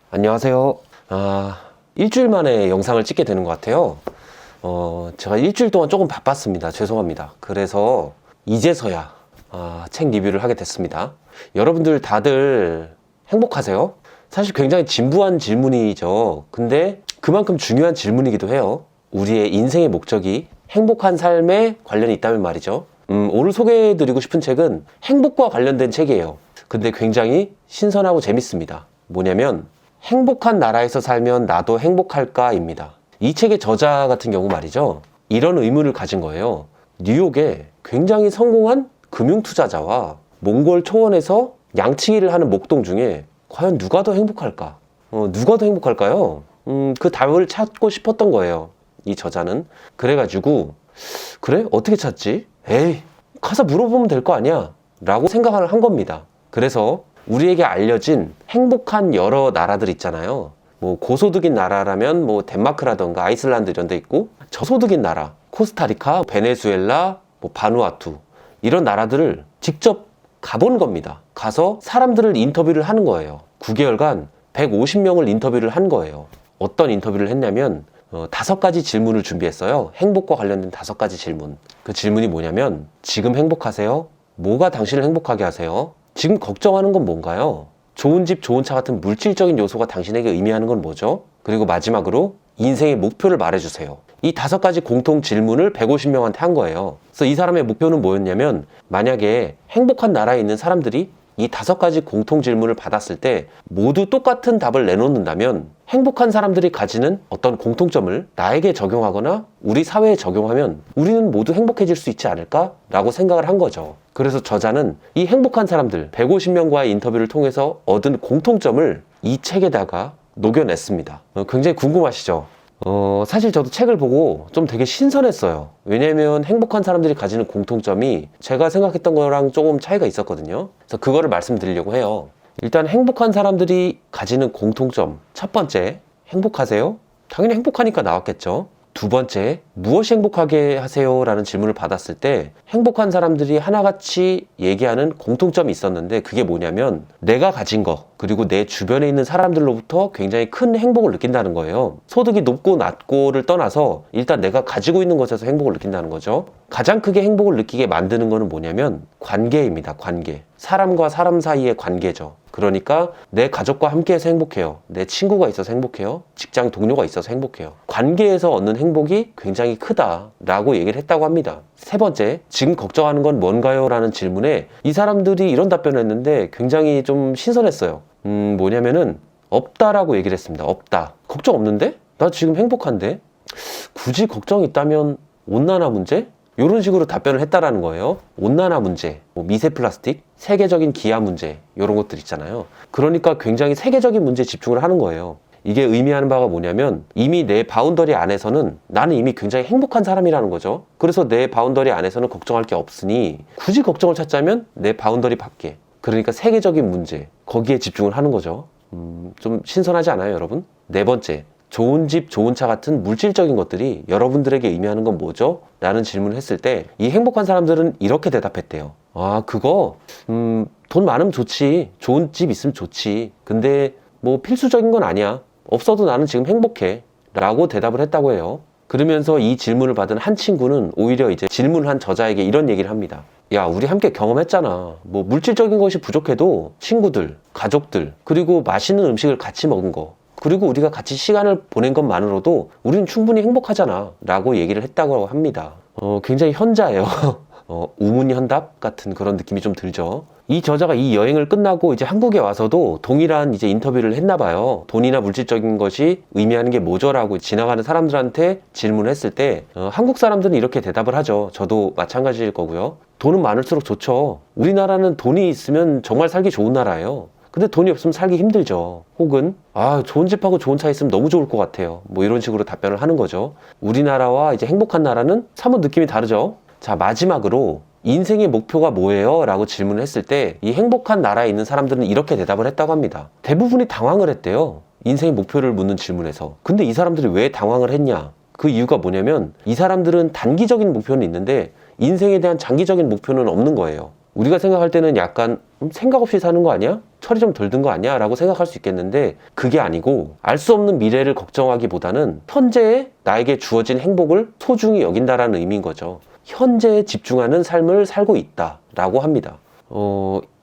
안녕하세요. 일주일 만에 영상을 찍게 되는 것 같아요. 제가 일주일 동안 조금 바빴습니다. 죄송합니다. 그래서 이제서야 책 리뷰를 하게 됐습니다. 여러분들 다들 행복하세요? 사실 굉장히 진부한 질문이죠. 근데 그만큼 중요한 질문이기도 해요. 우리의 인생의 목적이 행복한 삶에 관련이 있다면 말이죠. 오늘 소개해드리고 싶은 책은 행복과 관련된 책이에요. 근데 굉장히 신선하고 재밌습니다. 뭐냐면 행복한 나라에서 살면 나도 행복할까입니다. 이 책의 저자 같은 경우 말이죠. 이런 의문을 가진 거예요. 뉴욕에 굉장히 성공한 금융투자자와 몽골 초원에서 양치기를 하는 목동 중에 과연 누가 더 행복할까? 누가 더 행복할까요? 그 답을 찾고 싶었던 거예요. 이 저자는. 그래가지고 그래? 어떻게 찾지? 에이, 가서 물어보면 될 거 아니야? 라고 생각을 한 겁니다. 그래서 우리에게 알려진 행복한 여러 나라들 있잖아요. 뭐 고소득인 나라라면 뭐 덴마크라던가 아이슬란드 이런 데 있고, 저소득인 나라, 코스타리카, 베네수엘라, 뭐 바누아투 이런 나라들을 직접 가본 겁니다. 가서 사람들을 인터뷰를 하는 거예요. 9개월간 150명을 인터뷰를 한 거예요. 어떤 인터뷰를 했냐면 5가지 질문을 준비했어요. 행복과 관련된 5가지 질문. 그 질문이 뭐냐면, 지금 행복하세요? 뭐가 당신을 행복하게 하세요? 지금 걱정하는 건 뭔가요? 좋은 집, 좋은 차 같은 물질적인 요소가 당신에게 의미하는 건 뭐죠? 그리고 마지막으로 인생의 목표를 말해주세요. 이 5가지 공통 질문을 150명한테 한 거예요. 그래서 이 사람의 목표는 뭐였냐면, 만약에 행복한 나라에 있는 사람들이 이 5가지 공통 질문을 받았을 때 모두 똑같은 답을 내놓는다면 행복한 사람들이 가지는 어떤 공통점을 나에게 적용하거나 우리 사회에 적용하면 우리는 모두 행복해질 수 있지 않을까? 라고 생각을 한 거죠. 그래서 저자는 이 행복한 사람들 150명과의 인터뷰를 통해서 얻은 공통점을 이 책에다가 녹여냈습니다. 굉장히 궁금하시죠? 사실 저도 책을 보고 좀 되게 신선했어요. 왜냐면 행복한 사람들이 가지는 공통점이 제가 생각했던 거랑 조금 차이가 있었거든요. 그래서 그거를 말씀드리려고 해요. 일단 행복한 사람들이 가지는 공통점. 첫 번째, 행복하세요? 당연히 행복하니까 나왔겠죠. 두 번째, 무엇이 행복하게 하세요? 라는 질문을 받았을 때 행복한 사람들이 하나같이 얘기하는 공통점이 있었는데, 그게 뭐냐면 내가 가진 거, 그리고 내 주변에 있는 사람들로부터 굉장히 큰 행복을 느낀다는 거예요. 소득이 높고 낮고를 떠나서 일단 내가 가지고 있는 것에서 행복을 느낀다는 거죠. 가장 크게 행복을 느끼게 만드는 거는 뭐냐면 관계입니다. 관계. 사람과 사람 사이의 관계죠. 그러니까 내 가족과 함께해서 행복해요. 내 친구가 있어서 행복해요. 직장 동료가 있어서 행복해요. 관계에서 얻는 행복이 굉장히 크다라고 얘기를 했다고 합니다. 세 번째, 지금 걱정하는 건 뭔가요? 라는 질문에 이 사람들이 이런 답변을 했는데 굉장히 좀 신선했어요. 뭐냐면은 없다라고 얘기를 했습니다. 없다. 걱정 없는데? 나 지금 행복한데? 굳이 걱정이 있다면 온난화 문제? 이런 식으로 답변을 했다라는 거예요. 온난화 문제, 뭐 미세 플라스틱, 세계적인 기아 문제, 이런 것들 있잖아요. 그러니까 굉장히 세계적인 문제에 집중을 하는 거예요. 이게 의미하는 바가 뭐냐면 이미 내 바운더리 안에서는 나는 이미 굉장히 행복한 사람이라는 거죠. 그래서 내 바운더리 안에서는 걱정할 게 없으니 굳이 걱정을 찾자면 내 바운더리 밖에, 그러니까 세계적인 문제, 거기에 집중을 하는 거죠. 좀 신선하지 않아요, 여러분? 네 번째, 좋은 집, 좋은 차 같은 물질적인 것들이 여러분들에게 의미하는 건 뭐죠? 라는 질문을 했을 때 이 행복한 사람들은 이렇게 대답했대요. 그거 돈 많으면 좋지. 좋은 집 있으면 좋지. 근데 뭐 필수적인 건 아니야. 없어도 나는 지금 행복해. 라고 대답을 했다고 해요. 그러면서 이 질문을 받은 한 친구는 오히려 이제 질문을 한 저자에게 이런 얘기를 합니다. 야, 우리 함께 경험했잖아. 뭐 물질적인 것이 부족해도 친구들, 가족들, 그리고 맛있는 음식을 같이 먹은 거, 그리고 우리가 같이 시간을 보낸 것만으로도 우리는 충분히 행복하잖아 라고 얘기를 했다고 합니다. 굉장히 현자예요. 우문현답 같은 그런 느낌이 좀 들죠. 이 저자가 이 여행을 끝나고 이제 한국에 와서도 동일한 이제 인터뷰를 했나 봐요. 돈이나 물질적인 것이 의미하는 게 뭐죠라고 지나가는 사람들한테 질문을 했을 때 한국 사람들은 이렇게 대답을 하죠. 저도 마찬가지일 거고요. 돈은 많을수록 좋죠. 우리나라는 돈이 있으면 정말 살기 좋은 나라예요. 근데 돈이 없으면 살기 힘들죠. 혹은 좋은 집하고 좋은 차 있으면 너무 좋을 것 같아요. 뭐 이런 식으로 답변을 하는 거죠. 우리나라와 이제 행복한 나라는 사뭇 느낌이 다르죠. 자, 마지막으로 인생의 목표가 뭐예요? 라고 질문을 했을 때 이 행복한 나라에 있는 사람들은 이렇게 대답을 했다고 합니다. 대부분이 당황을 했대요. 인생의 목표를 묻는 질문에서. 근데 이 사람들이 왜 당황을 했냐? 그 이유가 뭐냐면 이 사람들은 단기적인 목표는 있는데 인생에 대한 장기적인 목표는 없는 거예요. 우리가 생각할 때는 약간 생각 없이 사는 거 아니야? 철이 좀 덜 든 거 아니야? 라고 생각할 수 있겠는데 그게 아니고 알 수 없는 미래를 걱정하기보다는 현재에 나에게 주어진 행복을 소중히 여긴다라는 의미인 거죠. 현재에 집중하는 삶을 살고 있다 라고 합니다.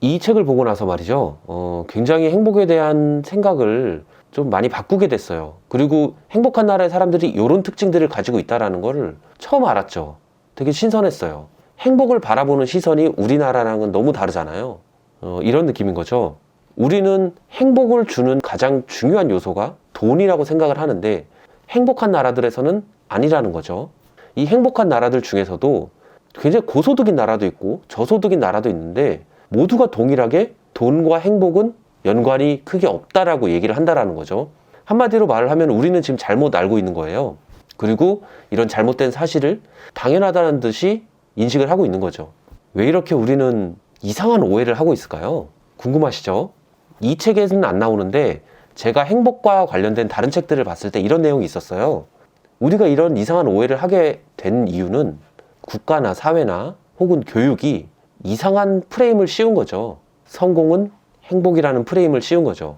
이 책을 보고 나서 말이죠. 굉장히 행복에 대한 생각을 좀 많이 바꾸게 됐어요. 그리고 행복한 나라의 사람들이 이런 특징들을 가지고 있다는 걸 처음 알았죠. 되게 신선했어요. 행복을 바라보는 시선이 우리나라랑은 너무 다르잖아요. 이런 느낌인 거죠. 우리는 행복을 주는 가장 중요한 요소가 돈이라고 생각을 하는데 행복한 나라들에서는 아니라는 거죠. 이 행복한 나라들 중에서도 굉장히 고소득인 나라도 있고 저소득인 나라도 있는데 모두가 동일하게 돈과 행복은 연관이 크게 없다라고 얘기를 한다라는 거죠. 한마디로 말을 하면 우리는 지금 잘못 알고 있는 거예요. 그리고 이런 잘못된 사실을 당연하다는 듯이 인식을 하고 있는 거죠. 왜 이렇게 우리는 이상한 오해를 하고 있을까요? 궁금하시죠? 이 책에는 안 나오는데 제가 행복과 관련된 다른 책들을 봤을 때 이런 내용이 있었어요. 우리가 이런 이상한 오해를 하게 된 이유는 국가나 사회나 혹은 교육이 이상한 프레임을 씌운 거죠. 성공은 행복이라는 프레임을 씌운 거죠.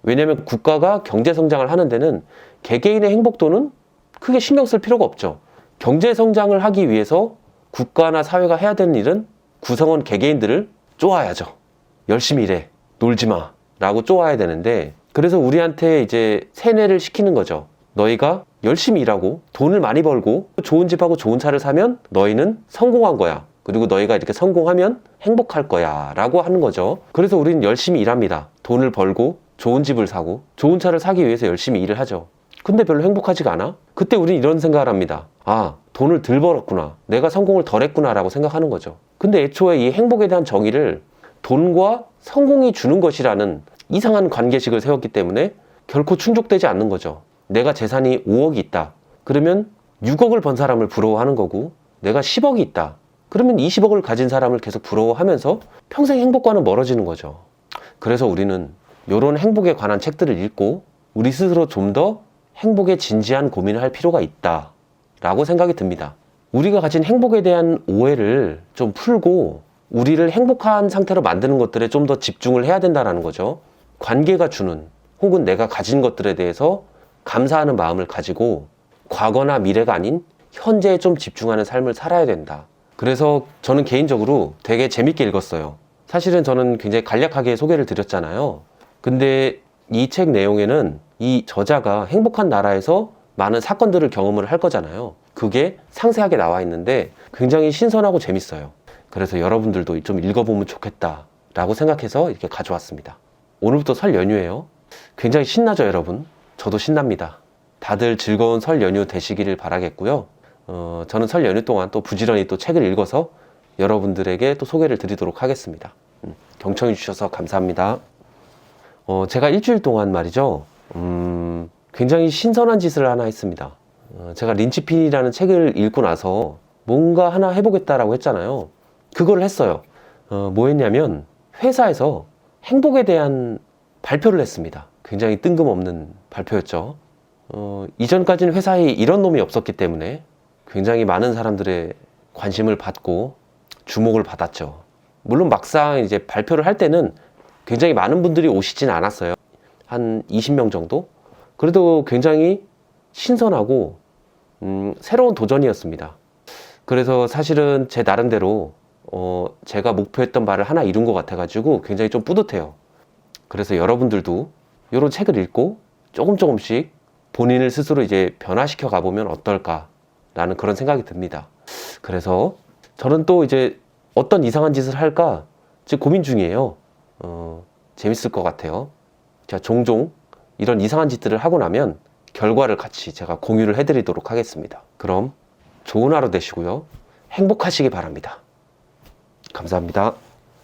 왜냐하면 국가가 경제 성장을 하는 데는 개개인의 행복도는 크게 신경 쓸 필요가 없죠. 경제 성장을 하기 위해서 국가나 사회가 해야 되는 일은 구성원 개개인들을 쪼아야죠. 열심히 일해, 놀지 마 라고 쪼아야 되는데 그래서 우리한테 이제 세뇌를 시키는 거죠. 너희가 열심히 일하고 돈을 많이 벌고 좋은 집하고 좋은 차를 사면 너희는 성공한 거야. 그리고 너희가 이렇게 성공하면 행복할 거야 라고 하는 거죠. 그래서 우리는 열심히 일합니다. 돈을 벌고 좋은 집을 사고 좋은 차를 사기 위해서 열심히 일을 하죠. 근데 별로 행복하지가 않아? 그때 우리는 이런 생각을 합니다. 아, 돈을 덜 벌었구나. 내가 성공을 덜 했구나 라고 생각하는 거죠. 근데 애초에 이 행복에 대한 정의를 돈과 성공이 주는 것이라는 이상한 관계식을 세웠기 때문에 결코 충족되지 않는 거죠. 내가 재산이 5억이 있다. 그러면 6억을 번 사람을 부러워하는 거고 내가 10억이 있다. 그러면 20억을 가진 사람을 계속 부러워하면서 평생 행복과는 멀어지는 거죠. 그래서 우리는 이런 행복에 관한 책들을 읽고 우리 스스로 좀 더 행복에 진지한 고민을 할 필요가 있다 라고 생각이 듭니다. 우리가 가진 행복에 대한 오해를 좀 풀고 우리를 행복한 상태로 만드는 것들에 좀 더 집중을 해야 된다는 거죠. 관계가 주는 혹은 내가 가진 것들에 대해서 감사하는 마음을 가지고 과거나 미래가 아닌 현재에 좀 집중하는 삶을 살아야 된다. 그래서 저는 개인적으로 되게 재밌게 읽었어요. 사실은 저는 굉장히 간략하게 소개를 드렸잖아요. 근데 이 책 내용에는 이 저자가 행복한 나라에서 많은 사건들을 경험을 할 거잖아요. 그게 상세하게 나와 있는데 굉장히 신선하고 재밌어요. 그래서 여러분들도 좀 읽어보면 좋겠다 라고 생각해서 이렇게 가져왔습니다. 오늘부터 설 연휴예요. 굉장히 신나죠, 여러분? 저도 신납니다. 다들 즐거운 설 연휴 되시기를 바라겠고요. 저는 설 연휴 동안 또 부지런히 또 책을 읽어서 여러분들에게 또 소개를 드리도록 하겠습니다. 경청해 주셔서 감사합니다. 제가 일주일 동안 말이죠. 굉장히 신선한 짓을 하나 했습니다. 제가 린치핀이라는 책을 읽고 나서 뭔가 하나 해보겠다라고 했잖아요. 그걸 했어요. 뭐 했냐면 회사에서 행복에 대한 발표를 했습니다. 굉장히 뜬금없는 발표였죠. 이전까지는 회사에 이런 놈이 없었기 때문에 굉장히 많은 사람들의 관심을 받고 주목을 받았죠. 물론 막상 이제 발표를 할 때는 굉장히 많은 분들이 오시진 않았어요. 한 20명 정도? 그래도 굉장히 신선하고 새로운 도전이었습니다. 그래서 사실은 제 나름대로 제가 목표했던 바를 하나 이룬 것 같아가지고 굉장히 좀 뿌듯해요. 그래서 여러분들도 이런 책을 읽고 조금씩 본인을 스스로 이제 변화시켜 가보면 어떨까라는 그런 생각이 듭니다. 그래서 저는 또 이제 어떤 이상한 짓을 할까 지금 고민 중이에요. 재밌을 것 같아요. 제가 종종 이런 이상한 짓들을 하고 나면 결과를 같이 제가 공유를 해드리도록 하겠습니다. 그럼 좋은 하루 되시고요. 행복하시기 바랍니다. 감사합니다.